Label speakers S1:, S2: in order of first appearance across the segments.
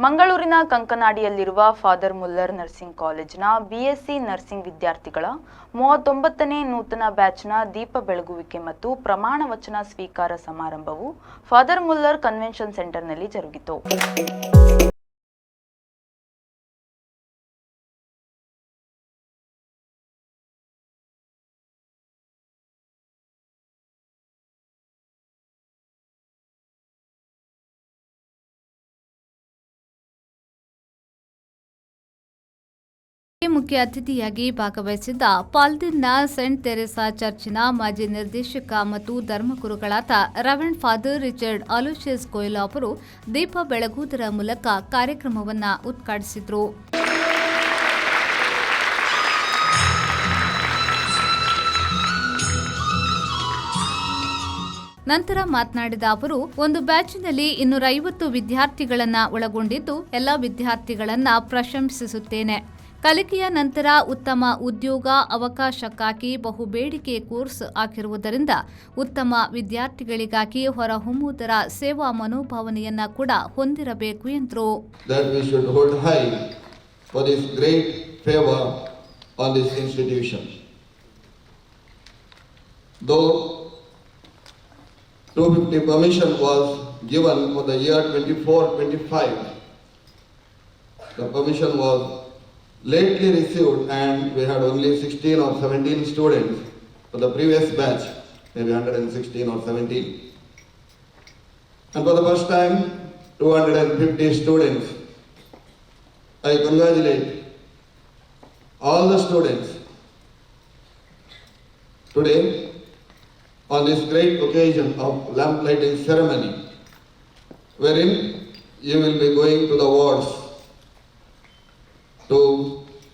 S1: ಮಂಗಳೂರಿನ ಕಂಕನಾಡಿಯಲ್ಲಿರುವ father Muller nursing ಕಾಲೇಜಿನ BSc nursing ವಿದ್ಯಾರ್ಥಿಗಳ 39ನೇ ನೂತನ ಬ್ಯಾಚ್ನ ದೀಪ ಬೆಳಗುವಿಕೆ ಮತ್ತು ಪ್ರಮಾಣ ವಚನ ಸ್ವೀಕಾರ ಸಮಾರಂಭವು ಫಾದರ್ ಮುಲ್ಲರ್ ಕನ್ವೆನ್ಷನ್ ಸೆಂಟರ್ನಲ್ಲಿ ಜರುಗಿತು.
S2: ಮುಖ್ಯ ಅತಿಥಿಯಾಗಿ ಭಾಗವಹಿಸಿದ್ದ ಪಾಲ್ದಿನ್ನ ಸೆಂಟ್ ತೆರೇಸಾ ಚರ್ಚಿನ ಮಾಜಿ ನಿರ್ದೇಶಕ ಮತ್ತು ಧರ್ಮಗುರುಗಳಾದ ರೆವರೆಂಡ್ ಫಾದರ್ ರಿಚರ್ಡ್ ಅಲೋಷಿಯಸ್ ಕೊಯ್ಲ್ ಅವರು ದೀಪ ಬೆಳಗುವುದರ ಮೂಲಕ ಕಾರ್ಯಕ್ರಮವನ್ನು ಉದ್ಘಾಟಿಸಿದರು. ನಂತರ ಮಾತನಾಡಿದ ಅವರು, ಒಂದು ಬ್ಯಾಚ್ನಲ್ಲಿ 250 ವಿದ್ಯಾರ್ಥಿಗಳನ್ನು ಒಳಗೊಂಡಿದ್ದು ಎಲ್ಲ ವಿದ್ಯಾರ್ಥಿಗಳನ್ನು ಪ್ರಶಂಸಿಸುತ್ತೇನೆ. ಕಲಿಕೆಯ ನಂತರ ಉತ್ತಮ ಉದ್ಯೋಗ ಅವಕಾಶಕ್ಕಾಗಿ ಬಹುಬೇಡಿಕೆ ಕೋರ್ಸ್ ಆಗಿರುವುದರಿಂದ ಉತ್ತಮ ವಿದ್ಯಾರ್ಥಿಗಳಿಗಾಗಿ ಹೊರಹೊಮ್ಮುವುದರ ಸೇವಾ ಮನೋಭಾವನೆಯನ್ನ ಕೂಡ ಹೊಂದಿರಬೇಕು ಎಂದರು.
S3: permission was given for the year 24-25. The permission was lately received and we had only 16 or 17 students for the previous batch, maybe 116 or 17. And for the first time, 250 students. I congratulate all the students today on this great occasion of lamp lighting ceremony, wherein you will be going to the wards to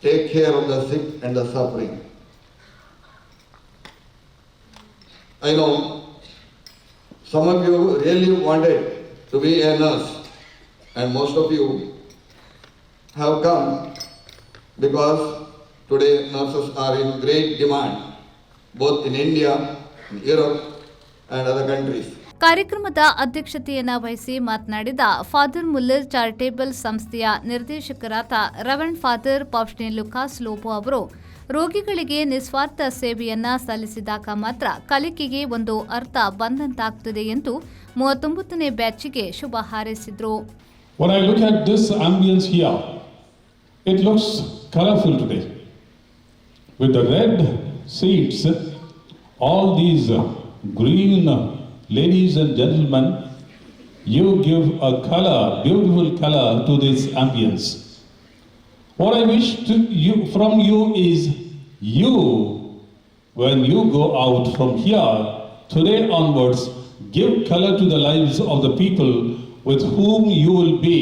S3: take care of the sick and the suffering. I know some of you really wanted to be a nurse, and most of you have come because today nurses are in great demand, both in India, Europe and other countries.
S2: ಕಾರ್ಯಕ್ರಮದ ಅಧ್ಯಕ್ಷತೆಯನ್ನು ವಹಿಸಿ ಮಾತನಾಡಿದ father Muller charitable ಸಂಸ್ಥೆಯ ನಿರ್ದೇಶಕರಾದ reverend father ಪಾಪ್ಸ್ನೆ Lucas Lobo ಅವರು ರೋಗಿಗಳಿಗೆ ನಿಸ್ವಾರ್ಥ ಸೇವೆಯನ್ನ ಸಲ್ಲಿಸಿದಾಗ ಮಾತ್ರ ಕಲಿಕೆಗೆ ಒಂದು ಅರ್ಥ ಬಂದಂತಾಗುತ್ತದೆ ಎಂದು 39ನೇ ಬ್ಯಾಚ್ಗೆ ಶುಭ ಹಾರೈಸಿದರು.
S4: When I look at this ambience here, it looks colorful today. With the red seats, all these green ladies and gentlemen, you give a color, beautiful color to this ambience. What I wish from you is, you, when you go out from here, today onwards, give color to the lives of the people with whom you will be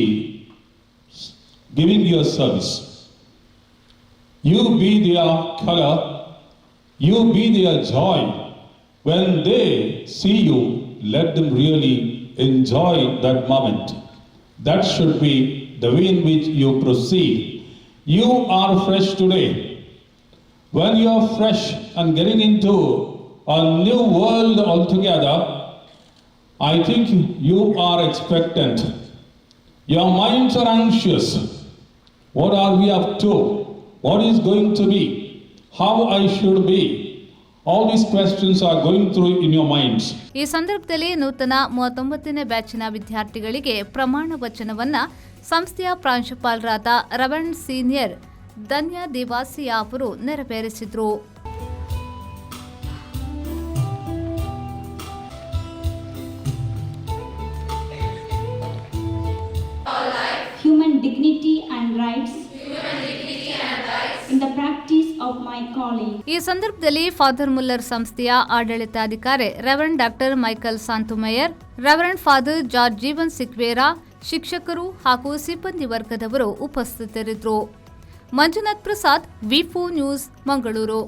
S4: giving your service. You be their color, you be their joy. When they see you, let them really enjoy that moment. That should be the way in which you proceed. You are fresh today. When you are fresh and getting into a new world altogether, I think you are expectant. Your minds are anxious. What are we up to? What is going to be? How I should be? All these questions are going through in your minds.
S2: ಈ ಸಂದರ್ಭದಲ್ಲಿ ನೂತನ 39ನೇ ಬ್ಯಾಚಿನ ವಿದ್ಯಾರ್ಥಿಗಳಿಗೆ ಪ್ರಮಾಣ ವಚನವನ್ನ ಸಂಸ್ಥೆಯ ಪ್ರಾಂಶುಪಾಲರಾದ reverend senior ಧನ್ಯ ದೇವಾಸಿಯ ಅವರು ನೆರವೇರಿಸಿದರು.
S5: Human dignity and rights. In the practice of my calling.
S2: ಈ ಸಂದರ್ಭದಲ್ಲಿ ಫಾದರ್ ಮುಲ್ಲರ್ ಸಂಸ್ಥೆಯ ಆಡಳಿತಾಧಿಕಾರಿ reverend doctor Michael Santhumayor, reverend father George Jeevan Sequeira, ಶಿಕ್ಷಕರು ಹಾಗೂ ಸಿಬ್ಬಂದಿ ವರ್ಗದವರು ಉಪಸ್ಥಿತರಿದ್ದರು. ಮಂಜುನಾಥ್ ಪ್ರಸಾದ್, ವಿ4 ನ್ಯೂಸ್, ಮಂಗಳೂರು.